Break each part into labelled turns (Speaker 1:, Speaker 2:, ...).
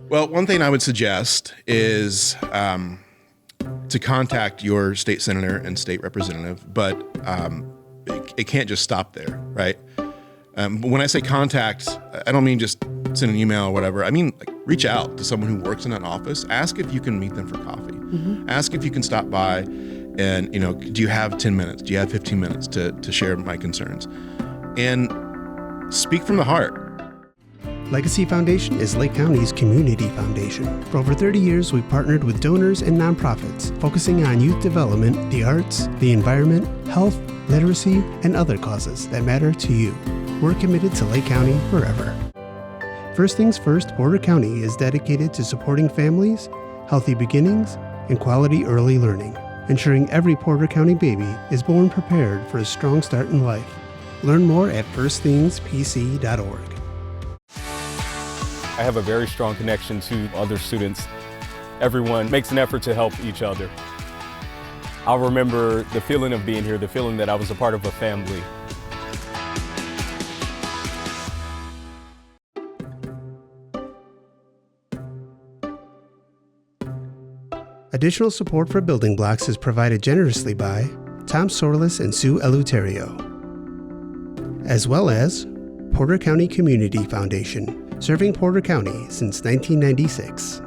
Speaker 1: Well, one thing I would suggest is to contact your state senator and state representative, but it can't just stop there, right? When I say contact, I don't mean just send an email or whatever. I mean, like, reach out to someone who works in that office. Ask if you can meet them for coffee. Mm-hmm. Ask if you can stop by and, do you have 10 minutes? Do you have 15 minutes to share my concerns? And speak from the heart.
Speaker 2: Legacy Foundation is Lake County's community foundation. For over 30 years, we've partnered with donors and nonprofits, focusing on youth development, the arts, the environment, health, literacy, and other causes that matter to you. We're committed to Lake County forever. First Things First Porter County is dedicated to supporting families, healthy beginnings, and quality early learning, ensuring every Porter County baby is born prepared for a strong start in life. Learn more at firstthingspc.org.
Speaker 3: I have a very strong connection to other students. Everyone makes an effort to help each other. I'll remember the feeling of being here, the feeling that I was a part of a family.
Speaker 2: Additional support for Building Blocks is provided generously by Tom Sorlis and Sue Eleuterio, as well as Porter County Community Foundation, serving Porter County since 1996.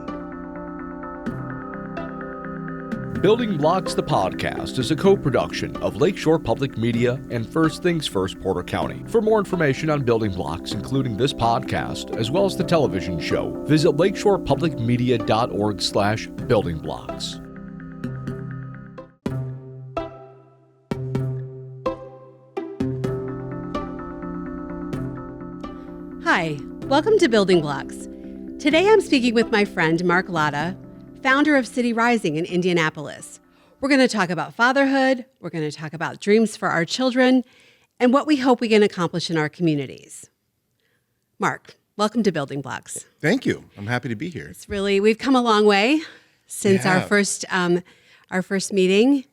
Speaker 4: Building Blocks, the podcast, is a co-production of Lakeshore Public Media and First Things First Porter County. For more information on Building Blocks, including this podcast, as well as the television show, visit lakeshorepublicmedia.org/buildingblocks.
Speaker 5: Hi, welcome to Building Blocks. Today I'm speaking with my friend Mark Latta, founder of City Rising in Indianapolis. We're going to talk about fatherhood, we're going to talk about dreams for our children, and what we hope we can accomplish in our communities. Mark, welcome to Building Blocks.
Speaker 1: Thank you. I'm happy to be here.
Speaker 5: We've come a long way since our first meeting.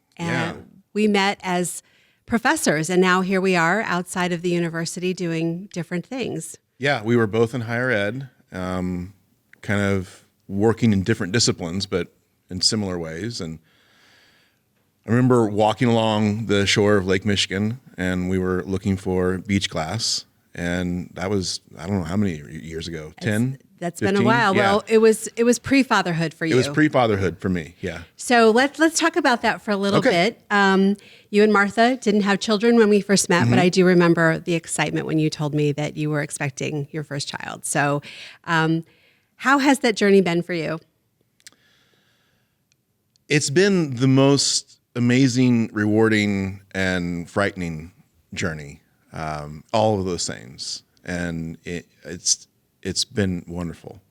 Speaker 5: We met as professors, and now here we are outside of the university doing different things.
Speaker 1: Yeah, we were both in higher ed, kind of working in different disciplines, but in similar ways. And I remember walking along the shore of Lake Michigan, and we were looking for beach glass. And that was, I don't know how many years ago, 10?
Speaker 5: That's
Speaker 1: 15?
Speaker 5: Been a while.
Speaker 1: Yeah.
Speaker 5: Well, it was pre-fatherhood for you.
Speaker 1: It was pre-fatherhood for me, yeah.
Speaker 5: So let's talk about that for a little bit. You and Martha didn't have children when we first met, but I do remember the excitement when you told me that you were expecting your first child. So how has that journey been for you?
Speaker 1: It's been the most amazing, rewarding, and frightening journey. All of those things. And it's been wonderful.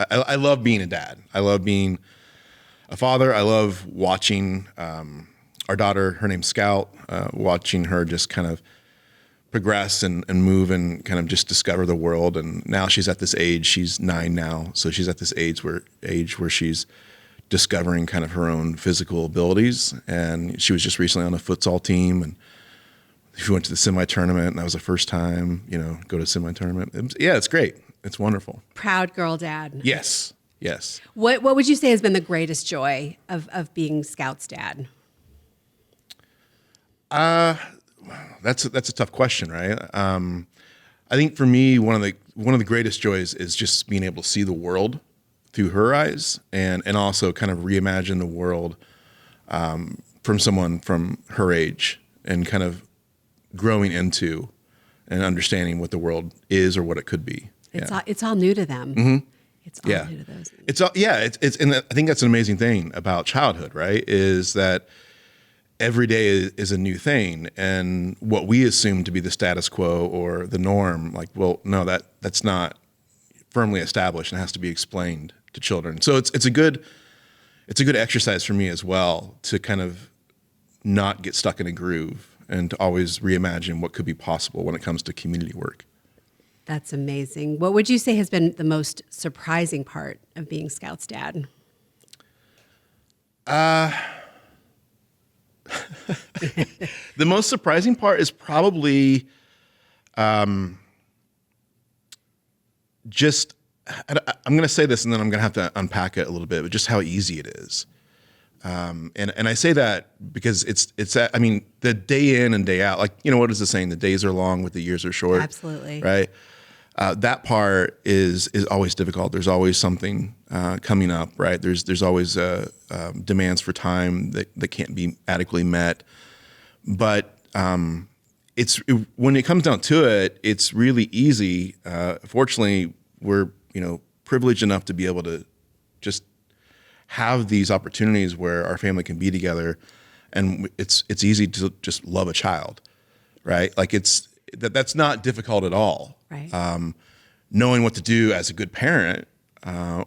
Speaker 1: I love being a dad. I love being a father. I love watching our daughter, her name's Scout, watching her just kind of progress and move and kind of just discover the world. And now she's at this age, she's 9 now, so she's at this age where she's discovering kind of her own physical abilities. And she was just recently on a futsal team, and she went to the semi-tournament, and that was the first time, go to semi-tournament. It's great. It's wonderful.
Speaker 5: Proud girl dad.
Speaker 1: Yes.
Speaker 5: What would you say has been the greatest joy of being Scout's dad?
Speaker 1: That's a tough question, right? I think for me, one of the greatest joys is just being able to see the world through her eyes, and also kind of reimagine the world from someone from her age, and kind of growing into and understanding what the world is or what it could be.
Speaker 5: It's all new to them.
Speaker 1: Mm-hmm.
Speaker 5: It's all new to those.
Speaker 1: And I think that's an amazing thing about childhood, right? Is that every day is a new thing, and what we assume to be the status quo or the norm, like, well, no, that's not firmly established and has to be explained to children. So it's a good exercise for me as well, to kind of not get stuck in a groove and to always reimagine what could be possible when it comes to community work.
Speaker 5: That's amazing. What would you say has been the most surprising part of being Scout's dad?
Speaker 1: The most surprising part is probably just I'm going to say this and then I'm going to have to unpack it a little bit, but just how easy it is. And I say that because I mean, the day in and day out, like, what is the saying? The days are long, but the years are short.
Speaker 5: Absolutely.
Speaker 1: Right. That part is always difficult. There's always something coming up, right? There's always demands for time that can't be adequately met. But when it comes down to it, it's really easy. Fortunately, we're privileged enough to be able to just have these opportunities where our family can be together, and it's easy to just love a child, right? Like that's not difficult at all.
Speaker 5: Right.
Speaker 1: Knowing what to do as a good parent,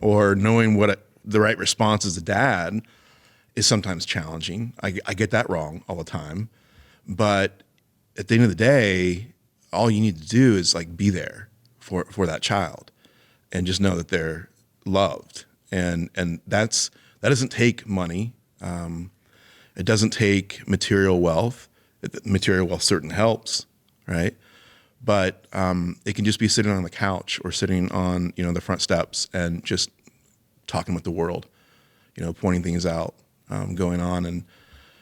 Speaker 1: or knowing what the right response as a dad is sometimes challenging. I get that wrong all the time, but at the end of the day, all you need to do is like be there for that child, and just know that they're loved. And that doesn't take money. It doesn't take material wealth. Material wealth certainly helps, right? But it can just be sitting on the couch or sitting on the front steps and just talking with the world, pointing things out, going on, and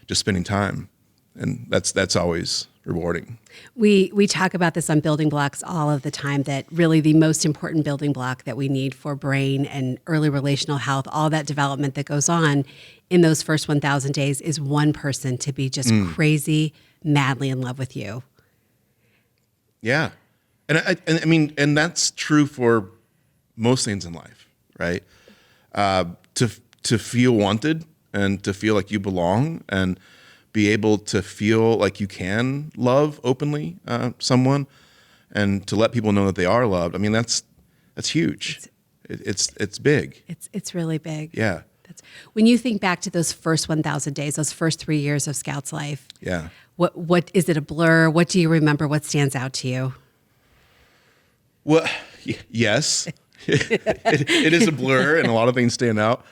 Speaker 1: just spending time, and that's always rewarding.
Speaker 5: We talk about this on Building Blocks all of the time, that really the most important building block that we need for brain and early relational health, all that development that goes on in those first 1,000 days, is one person to be just crazy, madly in love with you.
Speaker 1: Yeah. And I mean, and that's true for most things in life, right? To feel wanted and to feel like you belong and be able to feel like you can love openly someone, and to let people know that they are loved. I mean, that's huge. It's big.
Speaker 5: It's really big.
Speaker 1: Yeah.
Speaker 5: When you think back to those first 1,000 days, those first 3 years of Scout's life.
Speaker 1: Yeah.
Speaker 5: What is it, a blur? What do you remember? What stands out to you?
Speaker 1: Well, yes, it is a blur, and a lot of things stand out.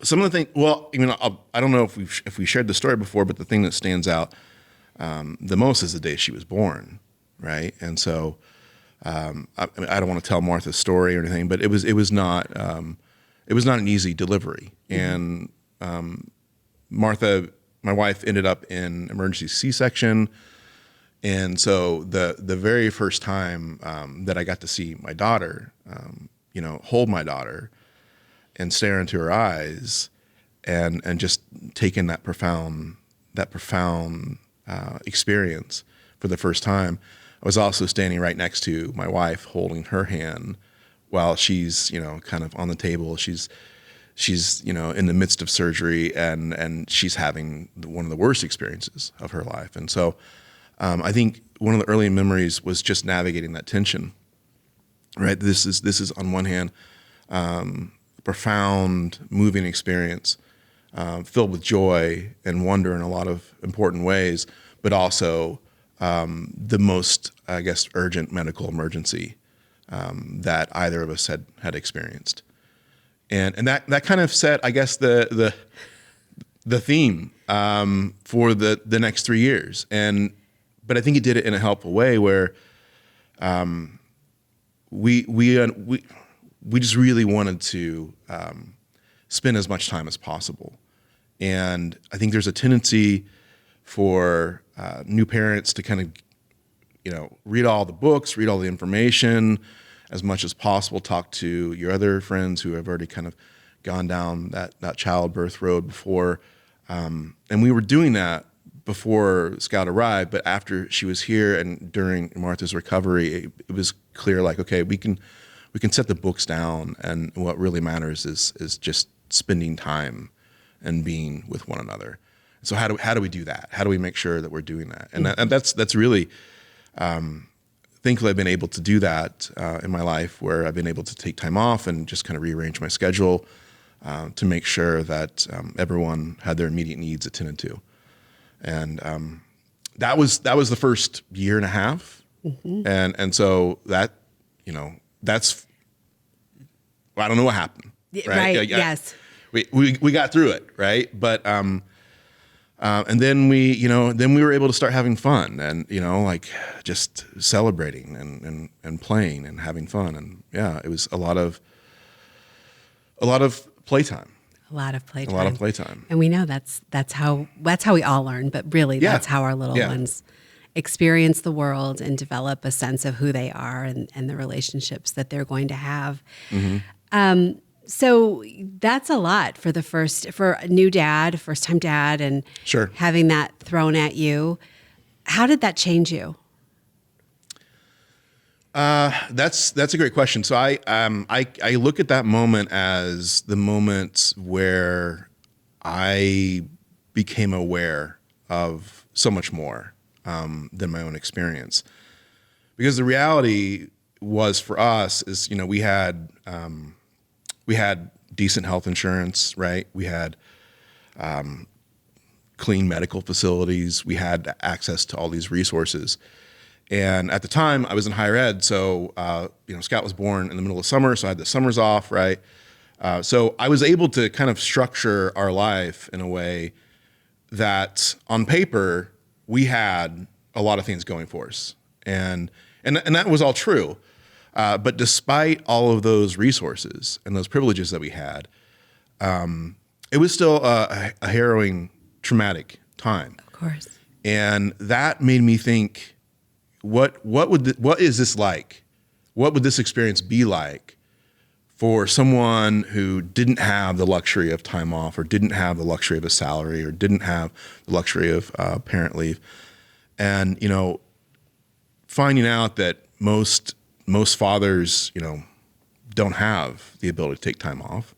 Speaker 1: Some of the things. Well, I don't know if we shared the story before, but the thing that stands out the most is the day she was born, right? And so I don't want to tell Martha's story or anything, but it was not an easy delivery, and Martha, my wife, ended up in emergency C-section. And so the very first time that I got to see my daughter, hold my daughter and stare into her eyes, and just take in that profound experience for the first time, I was also standing right next to my wife, holding her hand while she's kind of on the table. She's in the midst of surgery, and she's having one of the worst experiences of her life. And so I think one of the early memories was just navigating that tension, right? This is on one hand, profound, moving experience, filled with joy and wonder in a lot of important ways, but also the most, I guess, urgent medical emergency that either of us had experienced. And that kind of set, I guess, the theme for the next 3 years. But I think it did it in a helpful way where we just really wanted to spend as much time as possible. And I think there's a tendency for new parents to kind of, read all the books, read all the information as much as possible, talk to your other friends who have already kind of gone down that childbirth road before. And we were doing that before Scout arrived, but after she was here and during Martha's recovery, it was clear, like, okay, we can set the books down, and what really matters is just spending time and being with one another. So how do we do that? How do we make sure that we're doing that? And that's really, thankfully I've been able to do that in my life, where I've been able to take time off and just kind of rearrange my schedule to make sure that everyone had their immediate needs attended to. And that was the first year and a half, and so that that's, I don't know what happened, right?
Speaker 5: Yes,
Speaker 1: we got through it, right? But And then we were able to start having fun and, like just celebrating and playing and having fun. And yeah, it was a lot of playtime.
Speaker 5: A lot of playtime.
Speaker 1: A lot of playtime.
Speaker 5: And we know that's how we all learn, but really that's how our little ones experience the world and develop a sense of who they are and the relationships that they're going to have.
Speaker 1: Mm-hmm.
Speaker 5: So that's a lot for a new dad, first-time dad, and having that thrown at you. How did that change you?
Speaker 1: That's a great question. So I look at that moment as the moment where I became aware of so much more than my own experience, because the reality was for us is we had decent health insurance, right? We had clean medical facilities. We had access to all these resources. And at the time, I was in higher ed, so Scott was born in the middle of summer, so I had the summers off, right? So I was able to kind of structure our life in a way that, on paper, we had a lot of things going for us, and that was all true. But despite all of those resources and those privileges that we had, it was still a harrowing, traumatic time.
Speaker 5: Of course.
Speaker 1: And that made me think, what is this like? What would this experience be like for someone who didn't have the luxury of time off, or didn't have the luxury of a salary, or didn't have the luxury of parent leave? And, finding out that most fathers, don't have the ability to take time off,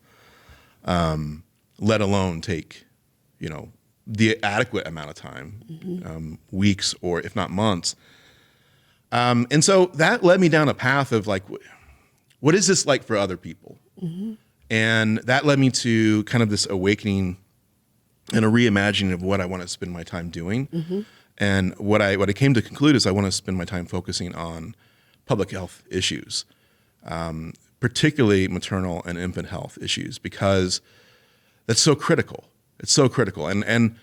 Speaker 1: let alone take, the adequate amount of time, weeks or if not months. And so that led me down a path of like, what is this like for other people? Mm-hmm. And that led me to kind of this awakening and a reimagining of what I want to spend my time doing. Mm-hmm. And what I came to conclude is I want to spend my time focusing on public health issues, particularly maternal and infant health issues, because that's so critical. It's so critical. And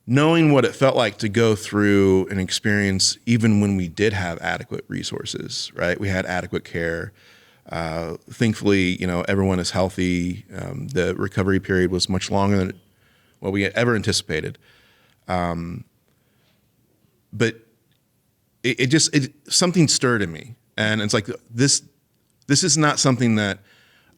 Speaker 1: knowing what it felt like to go through an experience, even when we did have adequate resources, right? We had adequate care. Thankfully, everyone is healthy. The recovery period was much longer than what we had ever anticipated. But something stirred in me, and it's like this is not something that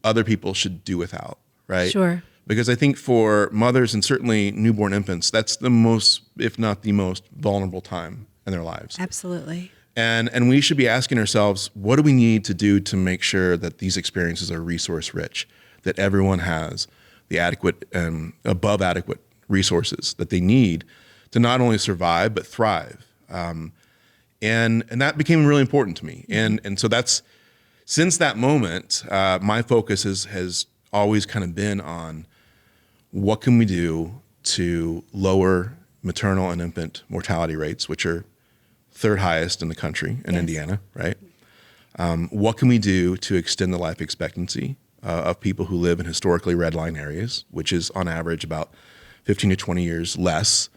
Speaker 1: other people should do without, right?
Speaker 5: Sure.
Speaker 1: Because I think for mothers and certainly newborn infants, that's the most, if not the most, vulnerable time in their lives.
Speaker 5: Absolutely.
Speaker 1: And we should be asking ourselves, what do we need to do to make sure that these experiences are resource rich, that everyone has the adequate and above adequate resources that they need to not only survive but thrive. And that became really important to me. And so that's, since that moment, my focus has always kind of been on what can we do to lower maternal and infant mortality rates, which are third highest in the country in Indiana, right? What can we do to extend the life expectancy of people who live in historically red line areas, which is on average about 15 to 20 years less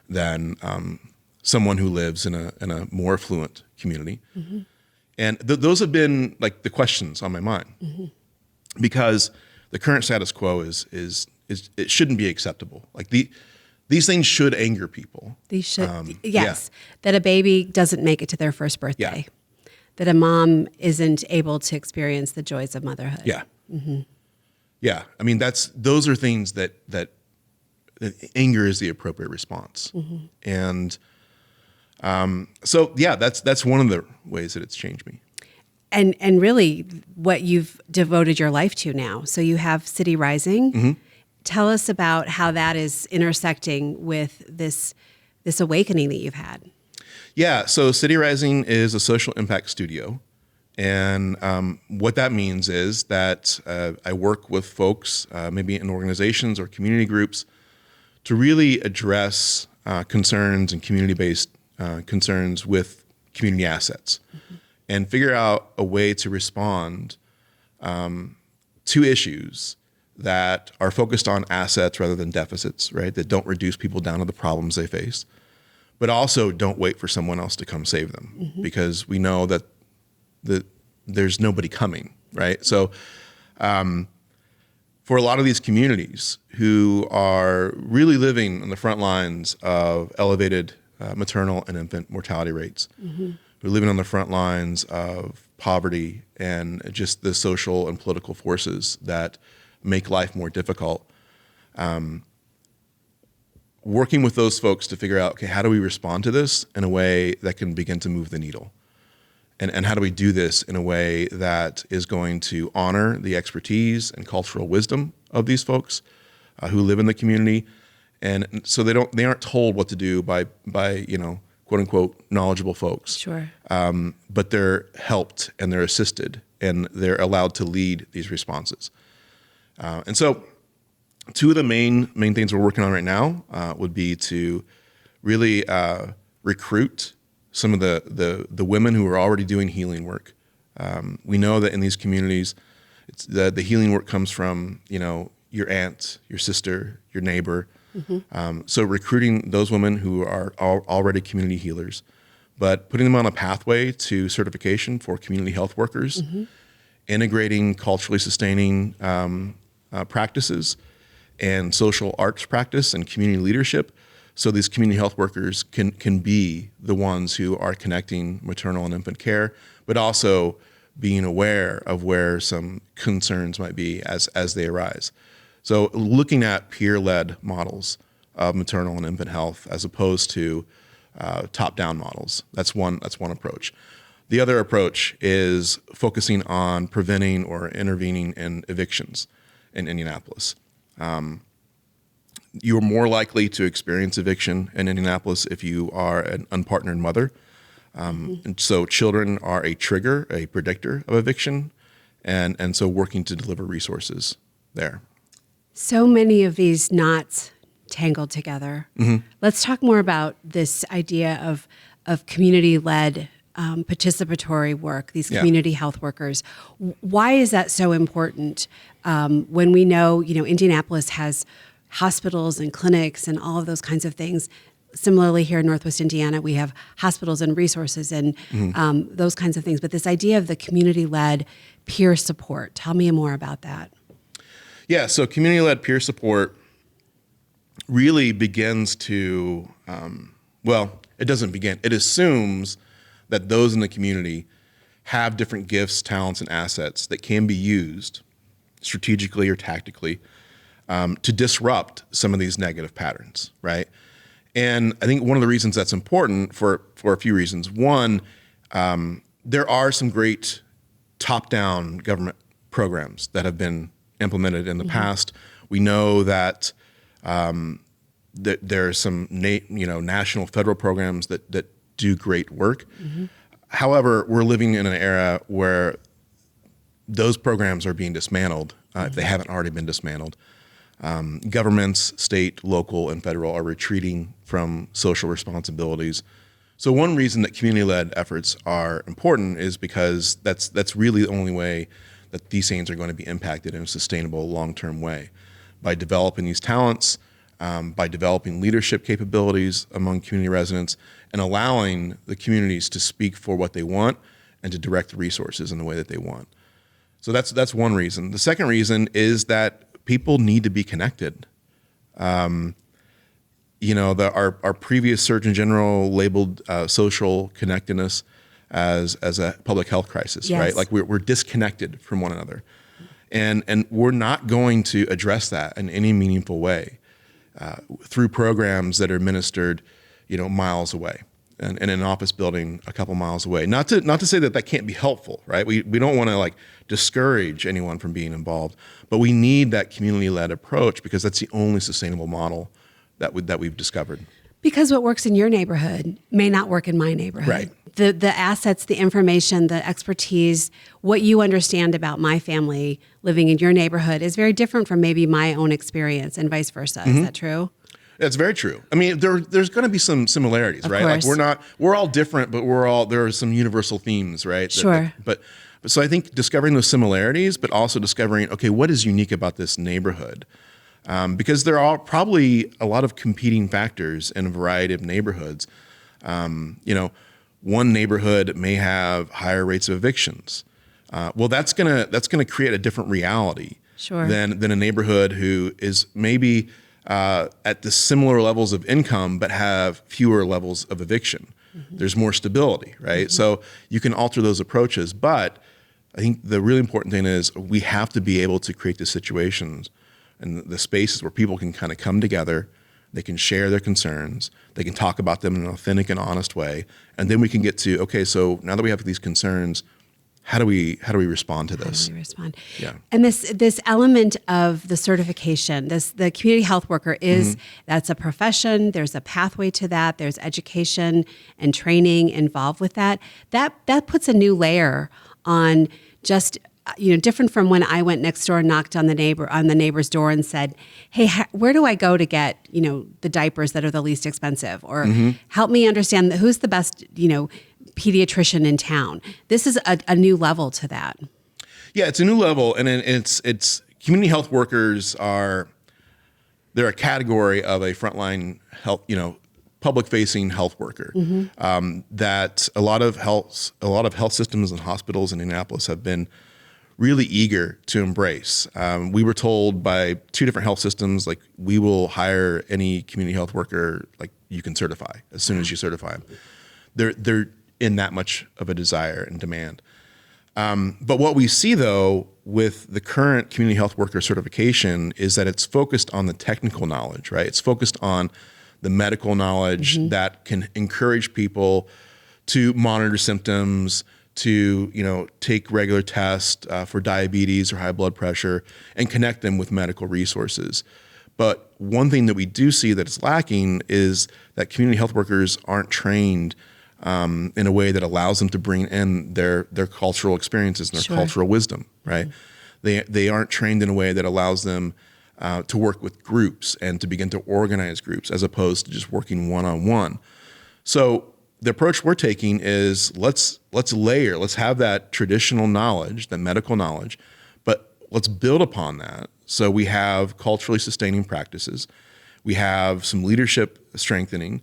Speaker 1: than someone who lives in a more affluent community. Mm-hmm. And those have been like the questions on my mind, mm-hmm. because the current status quo is it shouldn't be acceptable. Like these things should anger people.
Speaker 5: These should, yes. Yeah. That a baby doesn't make it to their first birthday. Yeah. That a mom isn't able to experience the joys of motherhood.
Speaker 1: Yeah. Mm-hmm. Yeah. I mean, those are things that anger is the appropriate response. Mm-hmm. And so yeah, that's one of the ways that it's changed me.
Speaker 5: And really what you've devoted your life to now. So you have City Rising. Mm-hmm. Tell us about how that is intersecting with this awakening that you've had.
Speaker 1: Yeah, so City Rising is a social impact studio. And what that means is that I work with folks, maybe in organizations or community groups, to really address concerns and community-based concerns with community assets, mm-hmm. and figure out a way to respond to issues that are focused on assets rather than deficits, right? That don't reduce people down to the problems they face, but also don't wait for someone else to come save them, because we know that there's nobody coming, right? So for a lot of these communities who are really living on the front lines of elevated maternal and infant mortality rates, who are living on the front lines of poverty and just the social and political forces that make life more difficult, working with those folks to figure out, okay, how do we respond to this in a way that can begin to move the needle? And how do we do this in a way that is going to honor the expertise and cultural wisdom of these folks who live in the community, and so they aren't told what to do by quote unquote knowledgeable folks.
Speaker 5: Sure.
Speaker 1: But they're helped and they're assisted and they're allowed to lead these responses. And so, two of the main things we're working on right now would be to really recruit some of the women who are already doing healing work. We know that in these communities, the healing work comes from your aunt, your sister, your neighbor. So recruiting those women who are already community healers, but putting them on a pathway to certification for community health workers, integrating culturally sustaining practices and social arts practice and community leadership, so these community health workers can be the ones who are connecting maternal and infant care, but also being aware of where some concerns might be as they arise. So looking at peer-led models of maternal and infant health as opposed to top-down models. That's one approach. The other approach is focusing on preventing or intervening in evictions in Indianapolis. You're more likely to experience eviction in Indianapolis if you are an unpartnered mother. And so children are a trigger, a predictor of eviction, and so working to deliver resources there.
Speaker 5: So many of these knots tangled together. Let's talk more about this idea of community-led participatory work, these community health workers. Why is that so important when we know, Indianapolis has hospitals and clinics and all of those kinds of things? Similarly, here in Northwest Indiana, we have hospitals and resources and those kinds of things. But this idea of the community-led peer support, tell me more about that.
Speaker 1: Yeah, so community-led peer support really begins to, it doesn't begin. It assumes that those in the community have different gifts, talents, and assets that can be used strategically or tactically to disrupt some of these negative patterns, right? And I think one of the reasons that's important for a few reasons. One, there are some great top-down government programs that have been implemented in the past. We know that there are some national federal programs that do great work. However, we're living in an era where those programs are being dismantled if they haven't already been dismantled. Governments, state, local, and federal are retreating from social responsibilities. So one reason that community-led efforts are important is because that's really the only way that these things are going to be impacted in a sustainable, long-term way, by developing these talents, by developing leadership capabilities among community residents, and allowing the communities to speak for what they want and to direct the resources in the way that they want. So that's one reason. The second reason is that people need to be connected. Our previous Surgeon General labeled social connectedness as a public health crisis,
Speaker 5: yes.
Speaker 1: Right? Like we're disconnected from one another, and we're not going to address that in any meaningful way through programs that are administered, miles away, and in an office building a couple miles away. Not to say that can't be helpful, right? We don't want to discourage anyone from being involved, but we need that community-led approach because that's the only sustainable model that we've discovered.
Speaker 5: Because what works in your neighborhood may not work in my neighborhood.
Speaker 1: Right.
Speaker 5: The assets, the information, the expertise, what you understand about my family living in your neighborhood is very different from maybe my own experience and vice versa. Is that true?
Speaker 1: That's very true. I mean, there's going to be some similarities,
Speaker 5: Of
Speaker 1: right?
Speaker 5: course.
Speaker 1: We're all different, but there are some universal themes, right?
Speaker 5: Sure.
Speaker 1: But So I think discovering those similarities, but also discovering, okay, what is unique about this neighborhood? Because there are probably a lot of competing factors in a variety of neighborhoods. One neighborhood may have higher rates of evictions. Well, that's gonna create a different reality than a neighborhood who is maybe at the similar levels of income but have fewer levels of eviction. There's more stability, right? So you can alter those approaches, but I think the really important thing is we have to be able to create the situations and the spaces where people can kind of come together, they can share their concerns, they can talk about them in an authentic and honest way, and then we can get to, okay, so now that we have these concerns, how do we respond to this?
Speaker 5: How do we respond?
Speaker 1: Yeah.
Speaker 5: And this element of the certification, the community health worker is that's a profession. There's a pathway to that. There's education and training involved with that. That puts a new layer on just different from when I went next door and knocked on the neighbor's door and said, "Hey, where do I go to get the diapers that are the least expensive?" Or help me understand who's the best pediatrician in town. This is a new level to that.
Speaker 1: Yeah, it's a new level, and it's community health workers they're a category of a frontline health, public-facing health worker that a lot of health systems and hospitals in Indianapolis have been really eager to embrace. We were told by 2 different health systems, like, we will hire any community health worker, like, you can certify as soon as you certify them. They're in that much of a desire and demand. But what we see, though, with the current community health worker certification is that it's focused on the technical knowledge, right? It's focused on the medical knowledge that can encourage people to monitor symptoms, to take regular tests for diabetes or high blood pressure, and connect them with medical resources. But one thing that we do see that is lacking is that community health workers aren't trained in a way that allows them to bring in their cultural experiences and their cultural wisdom, right? They aren't trained in a way that allows them to work with groups and to begin to organize groups as opposed to just working one-on-one. So the approach we're taking is let's have that traditional knowledge, the medical knowledge, but let's build upon that. So we have culturally sustaining practices. We have some leadership strengthening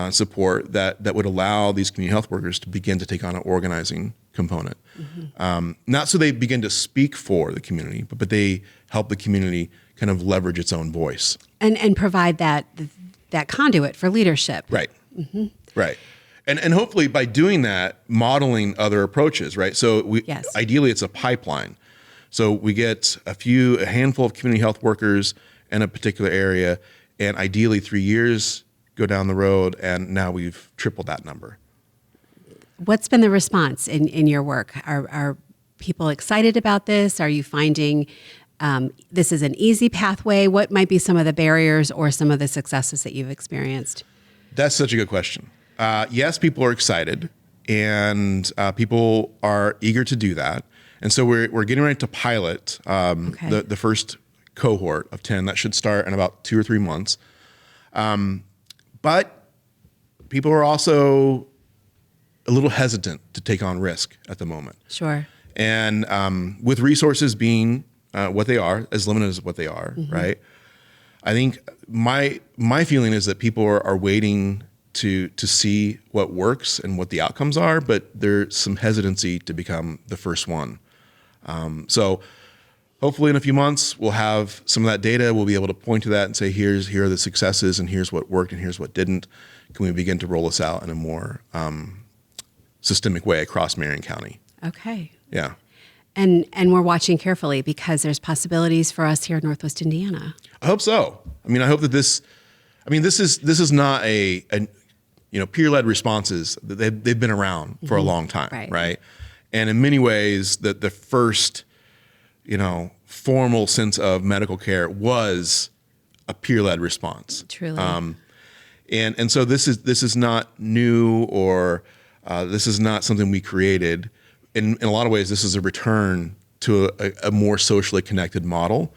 Speaker 1: support that would allow these community health workers to begin to take on an organizing component. Not so they begin to speak for the community, but they help the community kind of leverage its own voice. And
Speaker 5: provide that conduit for leadership.
Speaker 1: Right, right. And hopefully by doing that, modeling other approaches, right? So ideally it's a pipeline. So we get a handful of community health workers in a particular area, and ideally 3 years go down the road, and now we've tripled that number.
Speaker 5: What's been the response in your work? Are people excited about this? Are you finding this is an easy pathway? What might be some of the barriers or some of the successes that you've experienced? That's
Speaker 1: such a good question. Yes, people are excited, and people are eager to do that. And so we're getting ready to pilot the first cohort of 10. That should start in about 2 or 3 months. But people are also a little hesitant to take on risk at the moment.
Speaker 5: Sure.
Speaker 1: And with resources being what they are, as limited as what they are, right? I think my feeling is that people are waiting to see what works and what the outcomes are, but there's some hesitancy to become the first one. So hopefully in a few months, we'll have some of that data. We'll be able to point to that and say, here are the successes, and here's what worked, and here's what didn't. Can we begin to roll this out in a more systemic way across Marion County?
Speaker 5: Okay.
Speaker 1: Yeah.
Speaker 5: And we're watching carefully because there's possibilities for us here in Northwest Indiana.
Speaker 1: I hope so. I mean, I hope that this is not a peer-led responses. They've been around for a long time, right? And in many ways, the first formal sense of medical care was a peer-led response.
Speaker 5: Truly.
Speaker 1: And so this is not new, or this is not something we created. In a lot of ways, this is a return to a more socially connected model.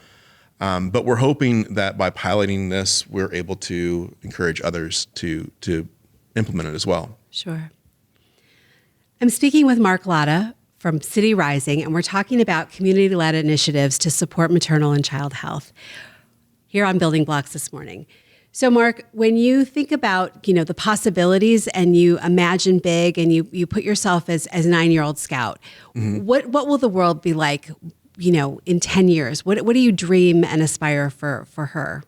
Speaker 1: But we're hoping that by piloting this, we're able to encourage others to implement it as well.
Speaker 5: Sure. I'm speaking with Mark Latta, from City Rising, and we're talking about community-led initiatives to support maternal and child health here on Building Blocks this morning. So, Mark, when you think about, the possibilities and you imagine big and you put yourself as a 9-year-old scout, what will the world be like, in 10 years? What do you dream and aspire for her?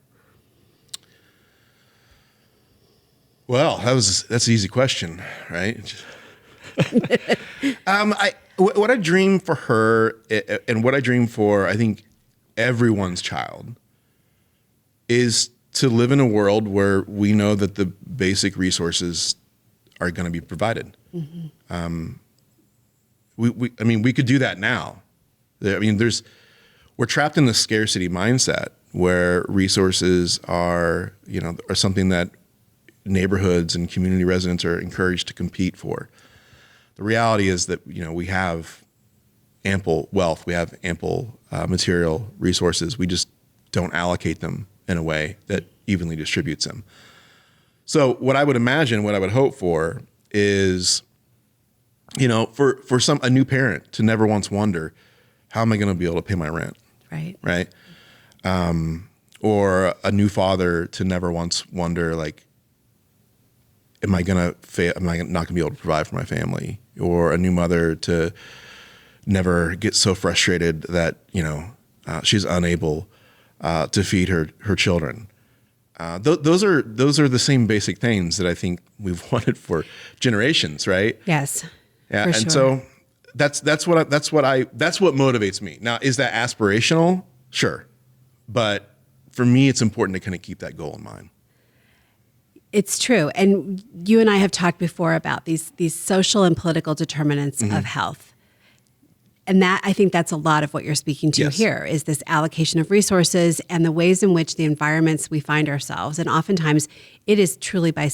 Speaker 1: Well, that's an easy question, right? What I dream for her and what I dream for, I think, everyone's child is to live in a world where we know that the basic resources are going to be provided. We could do that now. We're trapped in the scarcity mindset where resources are something that neighborhoods and community residents are encouraged to compete for. The reality is that, we have ample wealth, we have ample material resources. We just don't allocate them in a way that evenly distributes them. So what I would imagine, what I would hope for is, for a new parent to never once wonder, how am I going to be able to pay my rent? Right. Or a new father to never once wonder, like, am I not going to be able to provide for my family? Or a new mother to never get so frustrated that, she's unable to feed her children. Those are the same basic things that I think we've wanted for generations, right?
Speaker 5: Yes.
Speaker 1: Yeah,
Speaker 5: and
Speaker 1: sure. So that's what motivates me. Now, is that aspirational? Sure, but for me, it's important to kind of keep that goal in mind.
Speaker 5: It's true, and you and I have talked before about these social and political determinants of health. And I think that's a lot of what you're speaking to here is this allocation of resources and the ways in which the environments we find ourselves. And oftentimes it is truly by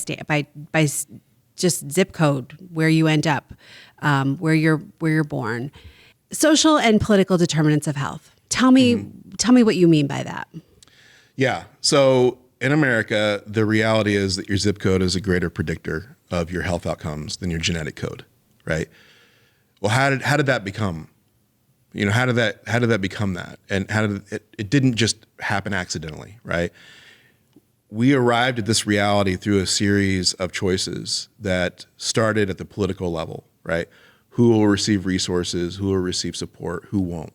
Speaker 5: just zip code where you end up, where you're born. Social and political determinants of health. Tell me what you mean by that. Yeah.
Speaker 1: So in America, the reality is that your zip code is a greater predictor of your health outcomes than your genetic code, right? Well, how did that become? How did that become that? And it didn't just happen accidentally, right? We arrived at this reality through a series of choices that started at the political level, right? Who will receive resources, who will receive support, who won't.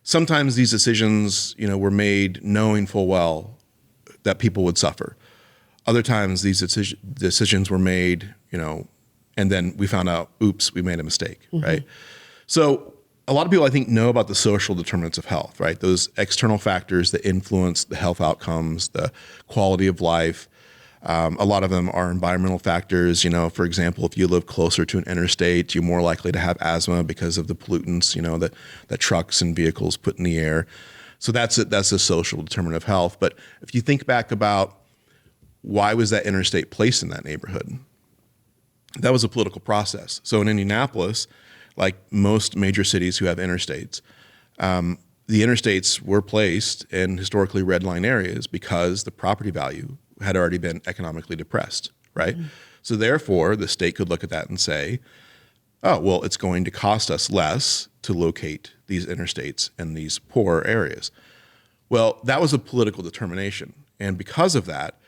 Speaker 1: Sometimes these decisions, were made knowing full well that people would suffer. Other times these decisions were made, and then we found out, oops, we made a mistake, right? So a lot of people, I think, know about the social determinants of health, right? Those external factors that influence the health outcomes, the quality of life. A lot of them are environmental factors. For example, if you live closer to an interstate, you're more likely to have asthma because of the pollutants, that trucks and vehicles put in the air. So that's a social determinant of health. But if you think back about why was that interstate placed in that neighborhood, that was a political process. So in Indianapolis, like most major cities who have interstates, the interstates were placed in historically red line areas because the property value had already been economically depressed, right? So therefore, the state could look at that and say, oh, well, it's going to cost us less to locate these interstates in these poorer areas. Well, that was a political determination. And because of that,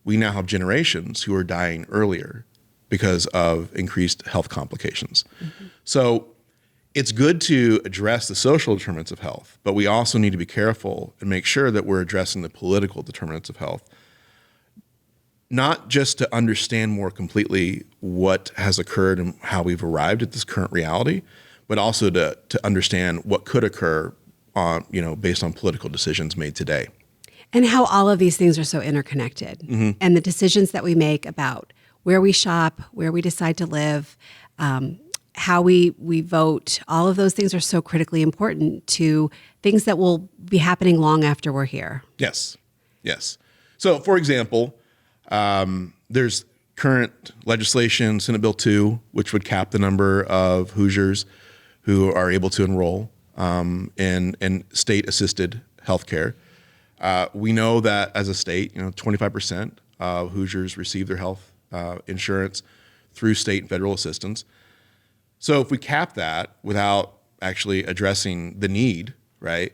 Speaker 1: we now have generations who are dying earlier because of increased health complications. So it's good to address the social determinants of health, but we also need to be careful and make sure that we're addressing the political determinants of health, not just to understand more completely what has occurred and how we've arrived at this current reality, but also to understand what could occur on, based on political decisions made today.
Speaker 5: And how all of these things are so interconnected. And the decisions that we make about where we shop, where we decide to live, how we vote, all of those things are so critically important to things that will be happening long after we're here.
Speaker 1: Yes. So, for example, there's current legislation, Senate Bill 2, which would cap the number of Hoosiers who are able to enroll in state-assisted healthcare. We know that as a state, 25% of Hoosiers receive their health insurance through state and federal assistance. So if we cap that without actually addressing the need, right,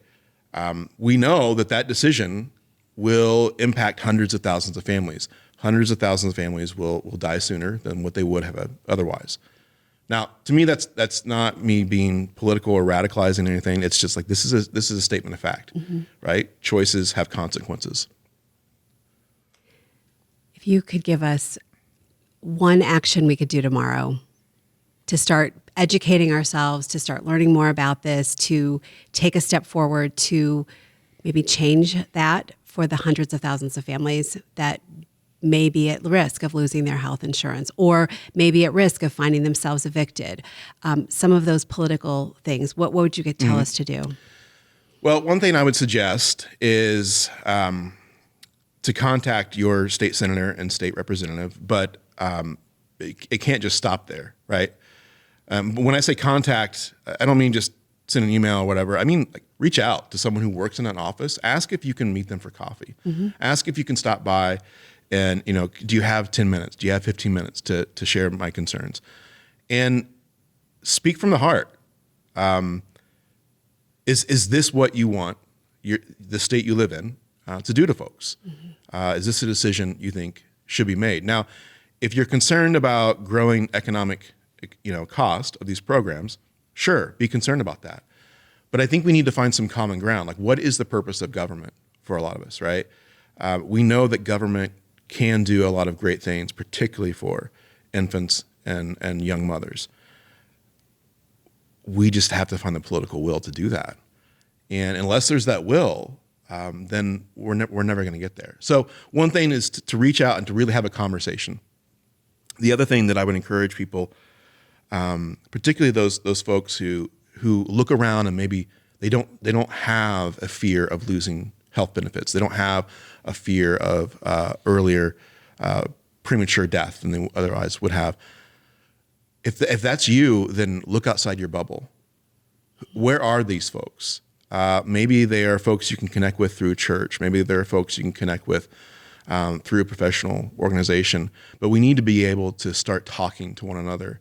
Speaker 1: we know that decision will impact hundreds of thousands of families. Hundreds of thousands of families will die sooner than what they would have otherwise. Now, to me, that's not me being political or radicalizing anything. It's just like this is a statement of fact, right? Choices have consequences.
Speaker 5: If you could give us one action we could do tomorrow to start educating ourselves, to start learning more about this, to take a step forward, to maybe change that for the hundreds of thousands of families that may be at risk of losing their health insurance or maybe at risk of finding themselves evicted. Some of those political things, what would you tell us to do?
Speaker 1: Well, one thing I would suggest is to contact your state senator and state representative, but it can't just stop there, right? When I say contact, I don't mean just send an email or whatever. I mean, like, reach out to someone who works in an office. Ask if you can meet them for coffee. Ask if you can stop by and, do you have 10 minutes? Do you have 15 minutes to share my concerns? And speak from the heart. Is this what you want the state you live in to do to folks? Is this a decision you think should be made? Now, if you're concerned about growing economic cost of these programs, sure, be concerned about that. But I think we need to find some common ground. Like, what is the purpose of government for a lot of us, right? We know that government can do a lot of great things, particularly for infants and young mothers. We just have to find the political will to do that. And unless there's that will, then we're never going to get there. So one thing is to reach out and to really have a conversation. The other thing that I would encourage people, particularly those folks who look around and maybe they don't have a fear of losing health benefits. They don't have a fear of earlier premature death than they otherwise would have. If that's you, then look outside your bubble. Where are these folks? Maybe they are folks you can connect with through church. Maybe there are folks you can connect with through a professional organization. But we need to be able to start talking to one another.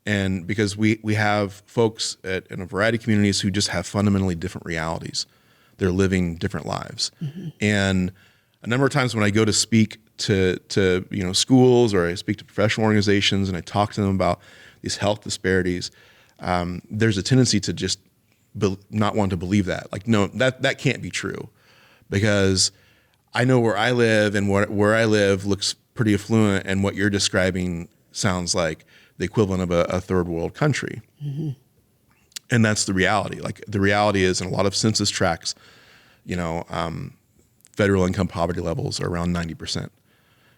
Speaker 1: And because we have folks in a variety of communities who just have fundamentally different realities. They're living different lives. And a number of times when I go to speak to schools or I speak to professional organizations and I talk to them about these health disparities, there's a tendency to just not want to believe that. Like, no, that can't be true, because I know where I live, and where I live looks pretty affluent, and what you're describing sounds like the equivalent of a third world country. And that's the reality. Like, the reality is, in a lot of census tracts, federal income poverty levels are around 90%.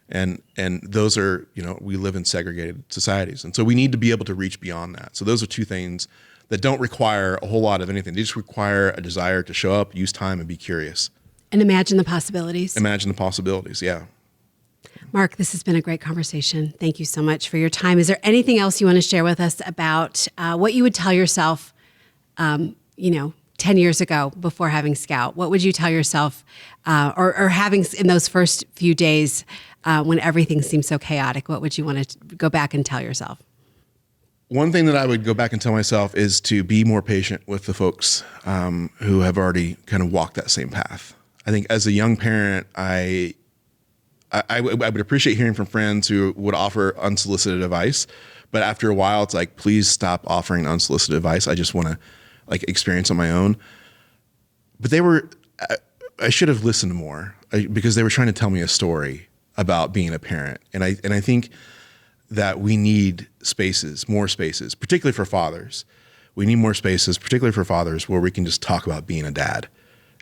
Speaker 1: And those are, we live in segregated societies. And so we need to be able to reach beyond that. So those are two things that don't require a whole lot of anything. They just require a desire to show up, use time, and be curious.
Speaker 5: And imagine the possibilities.
Speaker 1: Imagine the possibilities, yeah.
Speaker 5: Mark, this has been a great conversation. Thank you so much for your time. Is there anything else you want to share with us about what you would tell yourself, 10 years ago before having Scout? What would you tell yourself or having in those first few days when everything seemed so chaotic? What would you want to go back and tell yourself?
Speaker 1: One thing that I would go back and tell myself is to be more patient with the folks who have already kind of walked that same path. I think as a young parent, I would appreciate hearing from friends who would offer unsolicited advice, but after a while, it's like, please stop offering unsolicited advice. I just want to experience on my own. But I should have listened more because they were trying to tell me a story about being a parent, and I think that we need more spaces, particularly for fathers. We need more spaces, particularly for fathers, where we can just talk about being a dad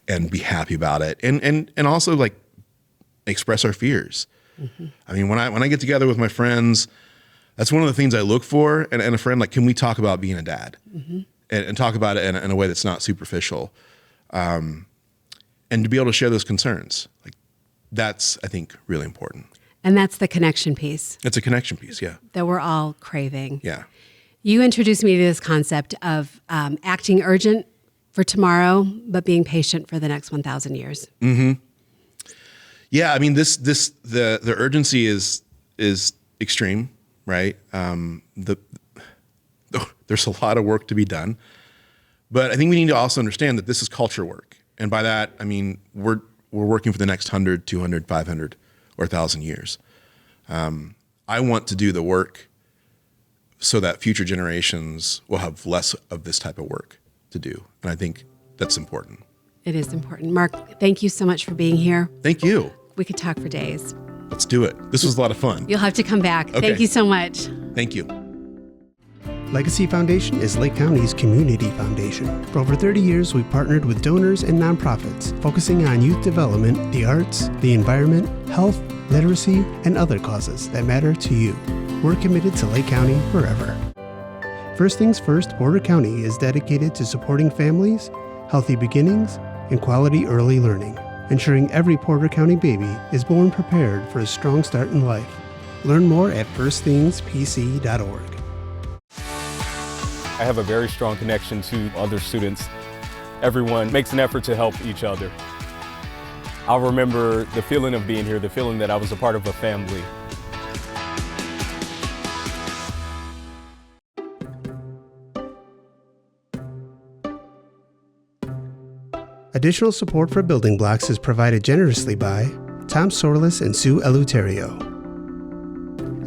Speaker 1: and be happy about it, and also express our fears. I mean, when I get together with my friends, that's one of the things I look for. And a friend, can we talk about being a dad, and talk about it in a way that's not superficial, and to be able to share those concerns, that's, I think, really important.
Speaker 5: And that's the connection piece.
Speaker 1: It's a connection piece, yeah.
Speaker 5: That we're all craving.
Speaker 1: Yeah.
Speaker 5: You introduced me to this concept of acting urgent for tomorrow, but being patient for the next 1,000 years.
Speaker 1: Yeah, I mean, the urgency is extreme, right? The there's a lot of work to be done. But I think we need to also understand that this is culture work. And by that, I mean, we're working for the next 100, 200, 500, or 1,000 years. I want to do the work so that future generations will have less of this type of work to do. And I think that's important.
Speaker 5: It is important. Mark, thank you so much for being here.
Speaker 1: Thank you.
Speaker 5: We could talk for days.
Speaker 1: Let's do it. This was a lot of fun.
Speaker 5: You'll have to come back.
Speaker 1: Okay.
Speaker 5: Thank you so much.
Speaker 1: Thank you.
Speaker 2: Legacy Foundation is Lake County's community foundation. For over 30 years, we've partnered with donors and nonprofits, focusing on youth development, the arts, the environment, health, literacy, and other causes that matter to you. We're committed to Lake County forever. First Things First Porter County is dedicated to supporting families, healthy beginnings, and quality early learning, ensuring every Porter County baby is born prepared for a strong start in life. Learn more at firstthingspc.org.
Speaker 3: I have a very strong connection to other students. Everyone makes an effort to help each other. I'll remember the feeling of being here, the feeling that I was a part of a family.
Speaker 2: Additional support for Building Blocks is provided generously by Tom Sorlis and Sue Eleuterio,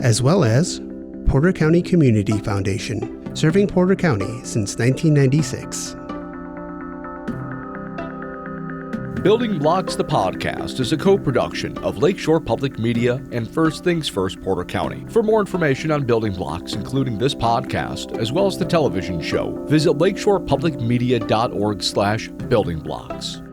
Speaker 2: as well as Porter County Community Foundation, serving Porter County since 1996.
Speaker 4: Building Blocks the Podcast is a co-production of Lakeshore Public Media and First Things First Porter County. For more information on Building Blocks, including this podcast, as well as the television show, visit lakeshorepublicmedia.org/buildingblocks.